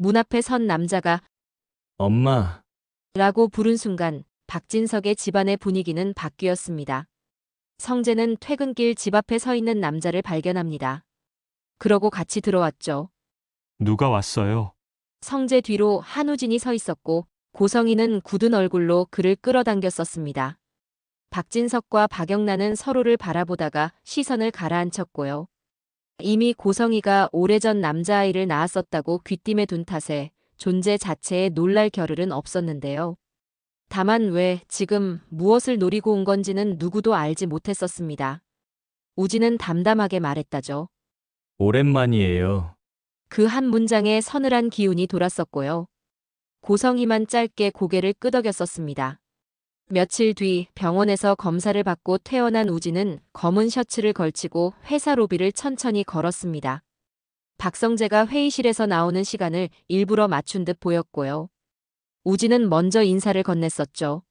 문 앞에 선 남자가 엄마, 라고 부른 순간 박진석의 집안의 분위기는 바뀌었습니다. 성재는 퇴근길 집 앞에 서 있는 남자를 발견합니다. 그러고 같이 들어왔죠. 누가 왔어요? 성재 뒤로 한우진이 서 있었고 고성이는 굳은 얼굴로 그를 끌어당겼었습니다. 박진석과 박영란은 서로를 바라보다가 시선을 가라앉혔고요. 이미 고성이가 오래전 남자아이를 낳았었다고 귀띔에 둔 탓에 존재 자체에 놀랄 겨를은 없었는데요. 다만 왜 지금 무엇을 노리고 온 건지는 누구도 알지 못했었습니다. 우진은 담담하게 말했다죠. 오랜만이에요. 그 한 문장에 서늘한 기운이 돌았었고요. 고성이만 짧게 고개를 끄덕였었습니다. 며칠 뒤 병원에서 검사를 받고 퇴원한 우진은 검은 셔츠를 걸치고 회사 로비를 천천히 걸었습니다. 박성재가 회의실에서 나오는 시간을 일부러 맞춘 듯 보였고요. 우진은 먼저 인사를 건넸었죠.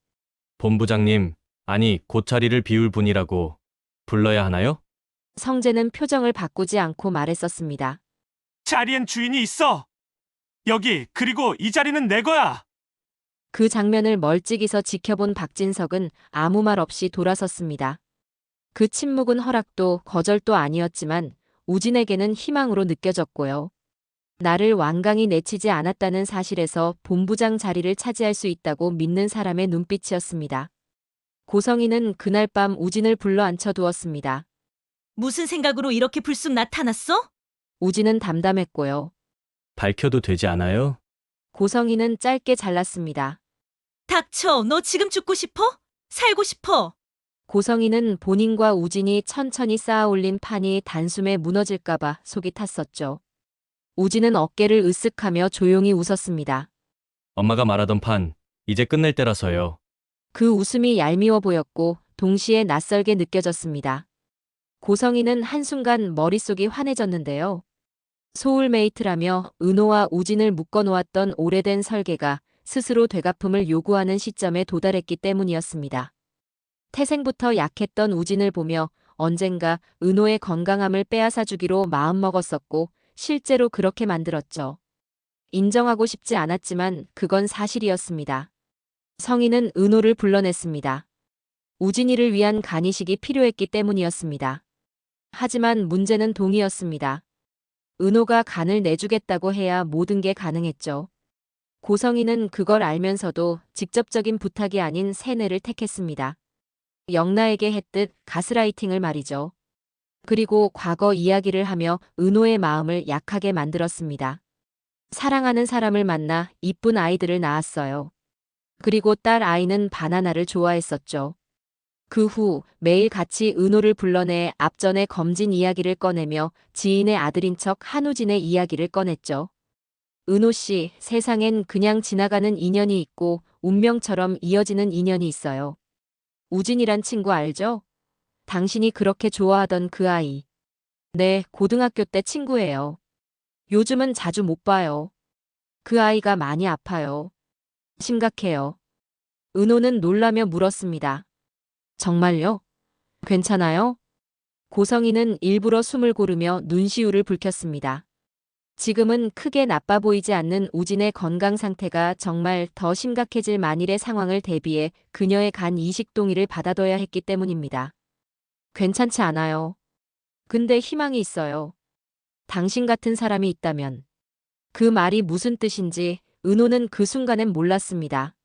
본부장님, 아니, 고자리를 비울 분이라고 불러야 하나요? 성재는 표정을 바꾸지 않고 말했었습니다. 자리엔 주인이 있어. 여기, 그리고 이 자리는 내 거야. 그 장면을 멀찍이서 지켜본 박진석은 아무 말 없이 돌아섰습니다. 그 침묵은 허락도 거절도 아니었지만 우진에게는 희망으로 느껴졌고요. 나를 완강히 내치지 않았다는 사실에서 본부장 자리를 차지할 수 있다고 믿는 사람의 눈빛이었습니다. 고성이는 그날 밤 우진을 불러 앉혀두었습니다. 무슨 생각으로 이렇게 불쑥 나타났어? 우진은 담담했고요. 밝혀도 되지 않아요? 고성이는 짧게 잘랐습니다. 닥쳐, 너 지금 죽고 싶어? 살고 싶어? 고성이는 본인과 우진이 천천히 쌓아올린 판이 단숨에 무너질까봐 속이 탔었죠. 우진은 어깨를 으쓱하며 조용히 웃었습니다. 엄마가 말하던 판, 이제 끝낼 때라서요. 그 웃음이 얄미워 보였고 동시에 낯설게 느껴졌습니다. 고성이는 한순간 머릿속이 환해졌는데요. 소울메이트라며 은호와 우진을 묶어놓았던 오래된 설계가 스스로 되갚음을 요구하는 시점에 도달했기 때문이었습니다. 태생부터 약했던 우진을 보며 언젠가 은호의 건강함을 빼앗아주기로 마음먹었었고 실제로 그렇게 만들었죠. 인정하고 싶지 않았지만 그건 사실이었습니다. 성인은 은호를 불러냈습니다. 우진이를 위한 간이식이 필요했기 때문이었습니다. 하지만 문제는 동이었습니다. 은호가 간을 내주겠다고 해야 모든 게 가능했죠. 고성이는 그걸 알면서도 직접적인 부탁이 아닌 세뇌를 택했습니다. 영나에게 했듯 가스라이팅을 말이죠. 그리고 과거 이야기를 하며 은호의 마음을 약하게 만들었습니다. 사랑하는 사람을 만나 이쁜 아이들을 낳았어요. 그리고 딸 아이는 바나나를 좋아했었죠. 그 후 매일 같이 은호를 불러내 앞전의 검진 이야기를 꺼내며 지인의 아들인 척 한우진의 이야기를 꺼냈죠. 은호 씨, 세상엔 그냥 지나가는 인연이 있고 운명처럼 이어지는 인연이 있어요. 우진이란 친구 알죠? 당신이 그렇게 좋아하던 그 아이. 네, 고등학교 때 친구예요. 요즘은 자주 못 봐요. 그 아이가 많이 아파요. 심각해요. 은호는 놀라며 물었습니다. 정말요? 괜찮아요? 고성이는 일부러 숨을 고르며 눈시울을 붉혔습니다. 지금은 크게 나빠 보이지 않는 우진의 건강 상태가 정말 더 심각해질 만일의 상황을 대비해 그녀의 간 이식 동의를 받아둬야 했기 때문입니다. 괜찮지 않아요. 근데 희망이 있어요. 당신 같은 사람이 있다면. 그 말이 무슨 뜻인지 은호는 그 순간엔 몰랐습니다.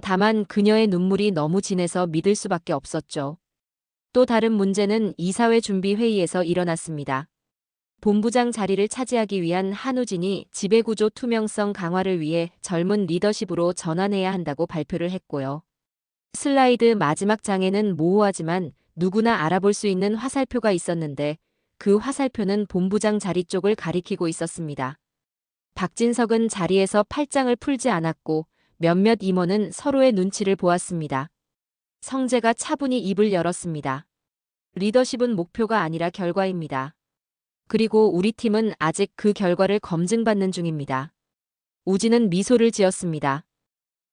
다만 그녀의 눈물이 너무 진해서 믿을 수밖에 없었죠. 또 다른 문제는 이사회 준비 회의에서 일어났습니다. 본부장 자리를 차지하기 위한 한우진이 지배구조 투명성 강화를 위해 젊은 리더십으로 전환해야 한다고 발표를 했고요. 슬라이드 마지막 장에는 모호하지만 누구나 알아볼 수 있는 화살표가 있었는데 그 화살표는 본부장 자리 쪽을 가리키고 있었습니다. 박진석은 자리에서 팔짱을 풀지 않았고 몇몇 임원은 서로의 눈치를 보았습니다. 성재가 차분히 입을 열었습니다. 리더십은 목표가 아니라 결과입니다. 그리고 우리 팀은 아직 그 결과를 검증받는 중입니다. 우진은 미소를 지었습니다.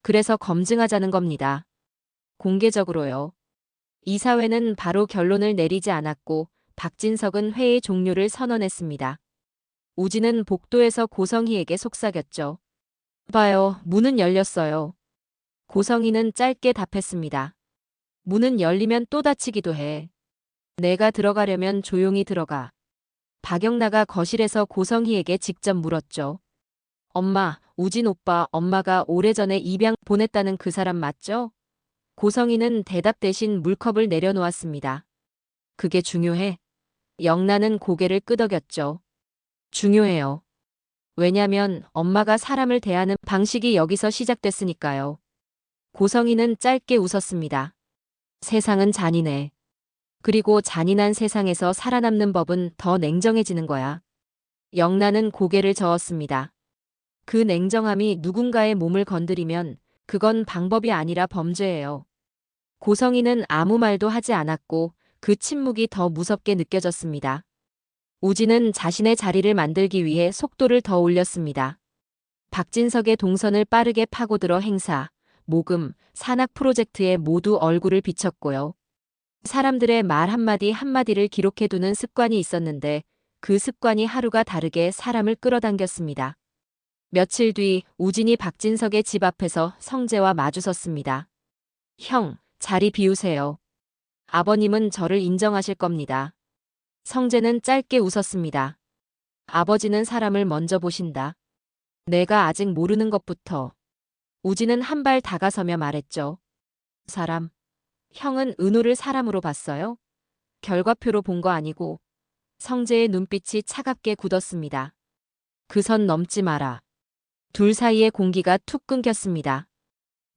그래서 검증하자는 겁니다. 공개적으로요. 이사회는 바로 결론을 내리지 않았고 박진석은 회의 종료를 선언했습니다. 우진은 복도에서 고성희에게 속삭였죠. 봐요, 문은 열렸어요. 고성희는 짧게 답했습니다. 문은 열리면 또 닫히기도 해. 내가 들어가려면 조용히 들어가. 박영나가 거실에서 고성희에게 직접 물었죠. 엄마, 우진 오빠 엄마가 오래전에 입양 보냈다는 그 사람 맞죠? 고성희는 대답 대신 물컵을 내려놓았습니다. 그게 중요해? 영나는 고개를 끄덕였죠. 중요해요. 왜냐면 엄마가 사람을 대하는 방식이 여기서 시작됐으니까요. 고성희는 짧게 웃었습니다. 세상은 잔인해. 그리고 잔인한 세상에서 살아남는 법은 더 냉정해지는 거야. 영나는 고개를 저었습니다. 그 냉정함이 누군가의 몸을 건드리면 그건 방법이 아니라 범죄예요. 고성희는 아무 말도 하지 않았고 그 침묵이 더 무섭게 느껴졌습니다. 우진은 자신의 자리를 만들기 위해 속도를 더 올렸습니다. 박진석의 동선을 빠르게 파고들어 행사, 모금, 산악 프로젝트에 모두 얼굴을 비췄고요. 사람들의 말 한마디 한마디를 기록해두는 습관이 있었는데 그 습관이 하루가 다르게 사람을 끌어당겼습니다. 며칠 뒤 우진이 박진석의 집 앞에서 성재와 마주섰습니다. 형, 자리 비우세요. 아버님은 저를 인정하실 겁니다. 성재는 짧게 웃었습니다. 아버지는 사람을 먼저 보신다. 내가 아직 모르는 것부터. 우진은 한 발 다가서며 말했죠. 사람. 형은 은호를 사람으로 봤어요? 결과표로 본 거 아니고. 성재의 눈빛이 차갑게 굳었습니다. 그 선 넘지 마라. 둘 사이의 공기가 툭 끊겼습니다.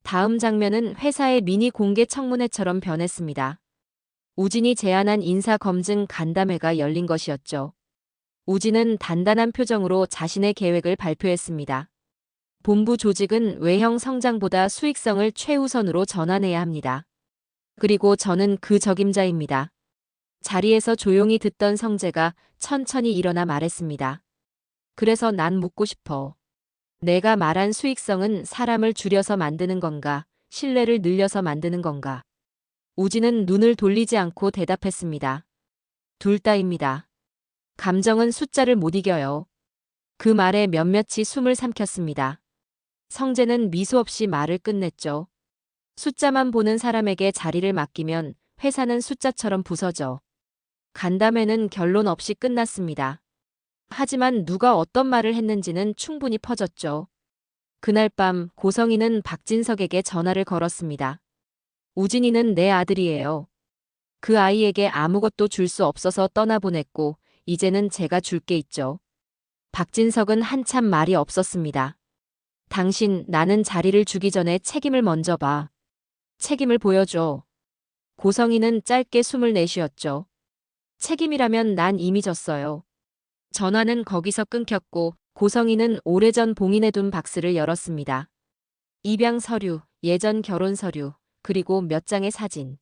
다음 장면은 회사의 미니 공개 청문회처럼 변했습니다. 우진이 제안한 인사검증 간담회가 열린 것이었죠. 우진은 단단한 표정으로 자신의 계획을 발표했습니다. 본부 조직은 외형 성장보다 수익성을 최우선으로 전환해야 합니다. 그리고 저는 그 적임자입니다. 자리에서 조용히 듣던 성재가 천천히 일어나 말했습니다. 그래서 난 묻고 싶어. 내가 말한 수익성은 사람을 줄여서 만드는 건가, 신뢰를 늘려서 만드는 건가? 우진은 눈을 돌리지 않고 대답했습니다. 둘 다입니다. 감정은 숫자를 못 이겨요. 그 말에 몇몇이 숨을 삼켰습니다. 성재는 미소 없이 말을 끝냈죠. 숫자만 보는 사람에게 자리를 맡기면 회사는 숫자처럼 부서져. 간담회는 결론 없이 끝났습니다. 하지만 누가 어떤 말을 했는지는 충분히 퍼졌죠. 그날 밤 고성희는 박진석에게 전화를 걸었습니다. 우진이는 내 아들이에요. 그 아이에게 아무것도 줄 수 없어서 떠나보냈고 이제는 제가 줄 게 있죠. 박진석은 한참 말이 없었습니다. 당신, 나는 자리를 주기 전에 책임을 먼저 봐. 책임을 보여줘. 고성희는 짧게 숨을 내쉬었죠. 책임이라면 난 이미 졌어요. 전화는 거기서 끊겼고 고성희는 오래전 봉인해둔 박스를 열었습니다. 입양 서류, 예전 결혼 서류, 그리고 몇 장의 사진.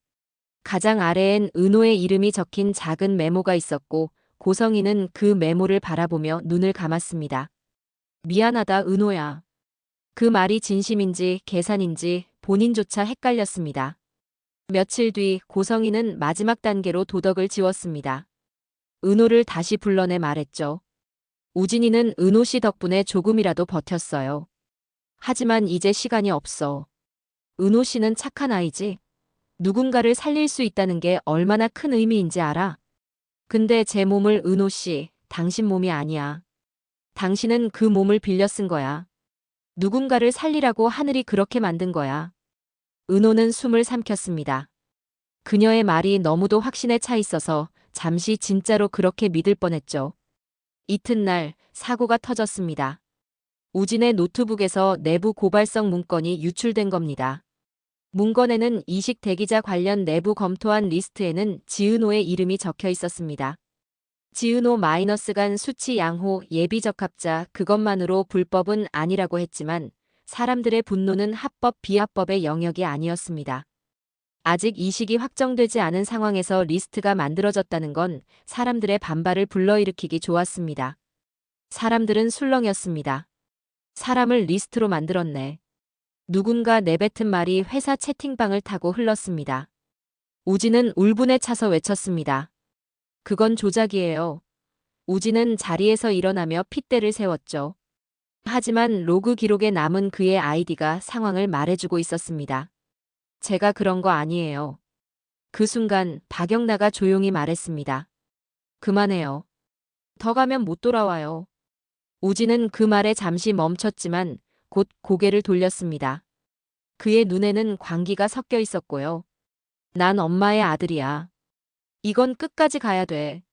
가장 아래엔 은호의 이름이 적힌 작은 메모가 있었고 고성희는 그 메모를 바라보며 눈을 감았습니다. 미안하다, 은호야. 그 말이 진심인지 계산인지 본인조차 헷갈렸습니다. 며칠 뒤 고성희는 마지막 단계로 도덕을 지웠습니다. 은호를 다시 불러내 말했죠. 우진이는 은호 씨 덕분에 조금이라도 버텼어요. 하지만 이제 시간이 없어. 은호 씨는 착한 아이지. 누군가를 살릴 수 있다는 게 얼마나 큰 의미인지 알아? 근데 제 몸을 은호 씨, 당신 몸이 아니야. 당신은 그 몸을 빌려 쓴 거야. 누군가를 살리라고 하늘이 그렇게 만든 거야. 은호는 숨을 삼켰습니다. 그녀의 말이 너무도 확신에 차 있어서 잠시 진짜로 그렇게 믿을 뻔했죠. 이튿날 사고가 터졌습니다. 우진의 노트북에서 내부 고발성 문건이 유출된 겁니다. 문건에는 이식 대기자 관련 내부 검토한 리스트에는 지은호의 이름이 적혀 있었습니다. 지은호 마이너스간 수치 양호 예비 적합자 그것만으로 불법은 아니라고 했지만 사람들의 분노는 합법 비합법의 영역이 아니었습니다. 아직 이식이 확정되지 않은 상황에서 리스트가 만들어졌다는 건 사람들의 반발을 불러일으키기 좋았습니다. 사람들은 술렁였습니다. 사람을 리스트로 만들었네. 누군가 내뱉은 말이 회사 채팅방을 타고 흘렀습니다. 우진은 울분에 차서 외쳤습니다. 그건 조작이에요. 우진은 자리에서 일어나며 핏대를 세웠죠. 하지만 로그 기록에 남은 그의 아이디가 상황을 말해주고 있었습니다. 제가 그런 거 아니에요. 그 순간 박영나가 조용히 말했습니다. 그만해요. 더 가면 못 돌아와요. 우진은 그 말에 잠시 멈췄지만 곧 고개를 돌렸습니다. 그의 눈에는 광기가 섞여 있었고요. 난 엄마의 아들이야. 이건 끝까지 가야 돼.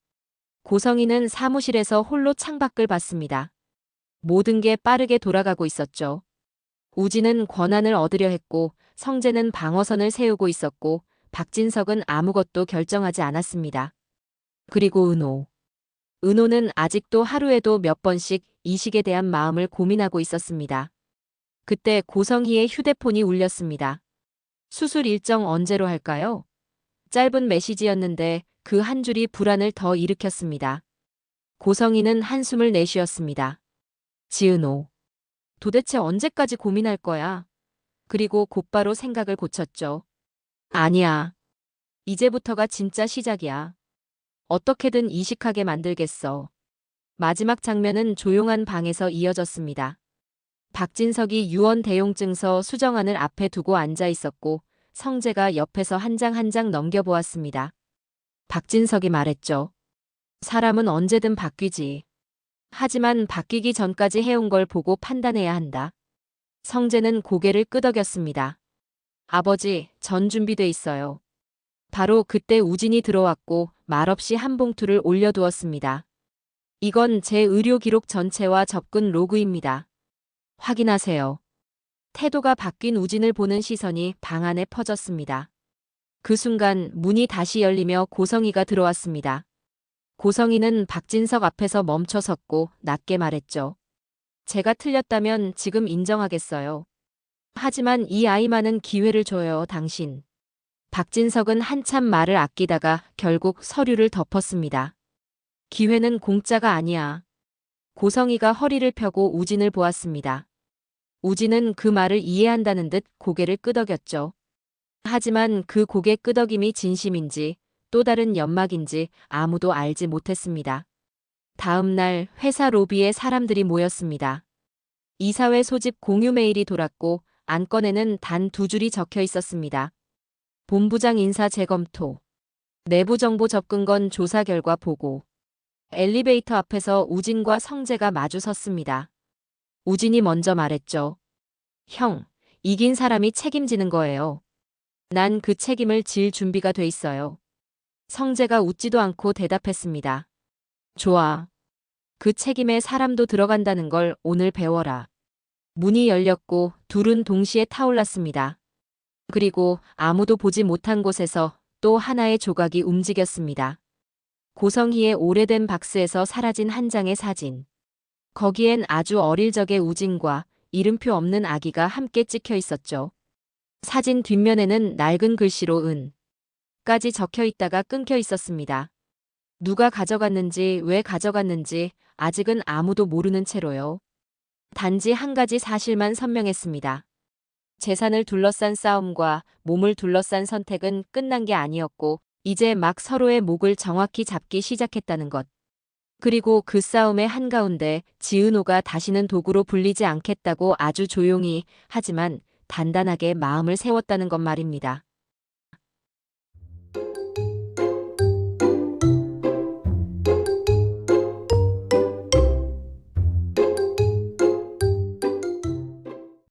고성이는 사무실에서 홀로 창밖을 봤습니다. 모든 게 빠르게 돌아가고 있었죠. 우진은 권한을 얻으려 했고 성재는 방어선을 세우고 있었고 박진석은 아무것도 결정하지 않았습니다. 그리고 은호는 아직도 하루에도 몇 번씩 이식에 대한 마음을 고민하고 있었습니다. 그때 고성희의 휴대폰이 울렸습니다. 수술 일정 언제로 할까요? 짧은 메시지였는데 그 한 줄이 불안을 더 일으켰습니다. 고성희는 한숨을 내쉬었습니다. 지은호. 도대체 언제까지 고민할 거야? 그리고 곧바로 생각을 고쳤죠. 아니야. 이제부터가 진짜 시작이야. 어떻게든 이식하게 만들겠어. 마지막 장면은 조용한 방에서 이어졌습니다. 박진석이 유언 대용증서 수정안을 앞에 두고 앉아 있었고 성재가 옆에서 한 장 한 장 넘겨보았습니다. 박진석이 말했죠. 사람은 언제든 바뀌지. 하지만 바뀌기 전까지 해온 걸 보고 판단해야 한다. 성재는 고개를 끄덕였습니다. 아버지, 전 준비돼 있어요. 바로 그때 우진이 들어왔고 말없이 한 봉투를 올려두었습니다. 이건 제 의료 기록 전체와 접근 로그입니다. 확인하세요. 태도가 바뀐 우진을 보는 시선이 방 안에 퍼졌습니다. 그 순간 문이 다시 열리며 고성희가 들어왔습니다. 고성희는 박진석 앞에서 멈춰 섰고 낮게 말했죠. 제가 틀렸다면 지금 인정하겠어요. 하지만 이 아이만은 기회를 줘요, 당신. 박진석은 한참 말을 아끼다가 결국 서류를 덮었습니다. 기회는 공짜가 아니야. 고성희가 허리를 펴고 우진을 보았습니다. 우진은 그 말을 이해한다는 듯 고개를 끄덕였죠. 하지만 그 고개 끄덕임이 진심인지 또 다른 연막인지 아무도 알지 못했습니다. 다음 날 회사 로비에 사람들이 모였습니다. 이사회 소집 공유 메일이 돌았고 안건에는 단 2줄이 적혀 있었습니다. 본부장 인사 재검토. 내부 정보 접근건 조사 결과 보고. 엘리베이터 앞에서 우진과 성재가 마주 섰습니다. 우진이 먼저 말했죠. 형, 이긴 사람이 책임지는 거예요. 난 그 책임을 질 준비가 돼 있어요. 성재가 웃지도 않고 대답했습니다. 좋아. 그 책임에 사람도 들어간다는 걸 오늘 배워라. 문이 열렸고 둘은 동시에 타올랐습니다. 그리고 아무도 보지 못한 곳에서 또 하나의 조각이 움직였습니다. 고성희의 오래된 박스에서 사라진 한 장의 사진. 거기엔 아주 어릴 적의 우진과 이름표 없는 아기가 함께 찍혀 있었죠. 사진 뒷면에는 낡은 글씨로 까지 적혀 있다가 끊겨 있었습니다. 누가 가져갔는지 왜 가져갔는지 아직은 아무도 모르는 채로요. 단지 한 가지 사실만 선명했습니다. 재산을 둘러싼 싸움과 몸을 둘러싼 선택은 끝난 게 아니었고 이제 막 서로의 목을 정확히 잡기 시작했다는 것. 그리고 그 싸움의 한가운데 지은호가 다시는 도구로 불리지 않겠다고 아주 조용히 하지만 단단하게 마음을 세웠다는 것 말입니다.